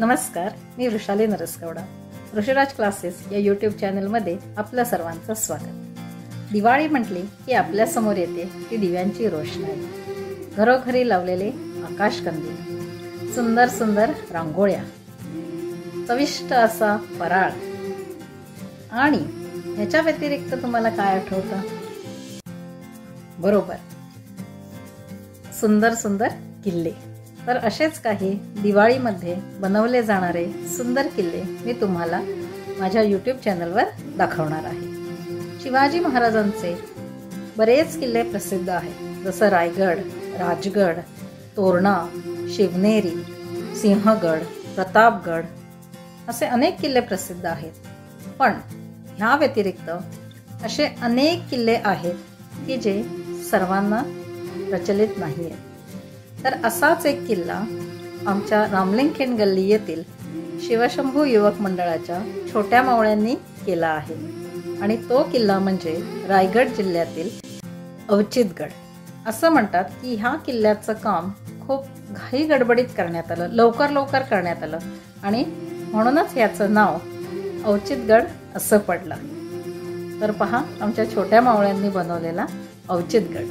नमस्कार, मी वृषाली नरसगौडा. ऋषिराज क्लासेस या यूट्यूब चॅनलमध्ये आपल्या सर्वांचं स्वागत. दिवाळी म्हटली की आपल्या समोर येते ती दिव्यांची रोषणाई, घरोघरी लावलेले आकाशकंदील, सुंदर सुंदर रांगोळ्या, चविष्ट असा फराळ. आणि ह्याच्या व्यतिरिक्त तुम्हाला काय आठवतं? बरोबर, सुंदर सुंदर किल्ले. तर असेच काही दिवाळीमध्ये बनवले जाणारे सुंदर किल्ले मी तुम्हाला माझ्या यूट्यूब चॅनलवर दाखवणार आहे. शिवाजी महाराजांचे बरेच किल्ले प्रसिद्ध आहेत, जसं रायगड, राजगड, तोरणा, शिवनेरी, सिंहगड, प्रतापगड असे अनेक किल्ले प्रसिद्ध आहेत. पण ह्या व्यतिरिक्त असे अनेक किल्ले आहेत की जे सर्वांना प्रचलित नाही आहेत. तर असाच एक किल्ला आमच्या रामलिंगखेड गल्ली येथील शिवशंभू युवक मंडळाच्या छोट्या मावळ्यांनी केला आहे. आणि तो किल्ला म्हणजे रायगड जिल्ह्यातील अवचितगड. असं म्हणतात की ह्या किल्ल्याचं काम खूप घाई गडबडीत करण्यात आलं, लवकर करण्यात आलं आणि म्हणूनच याचं नाव अवचितगड असं पडलं. तर पहा आमच्या छोट्या मावळ्यांनी बनवलेला अवचितगड.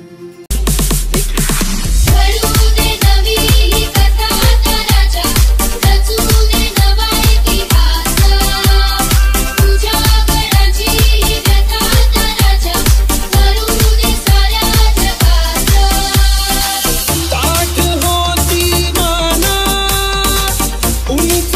उंच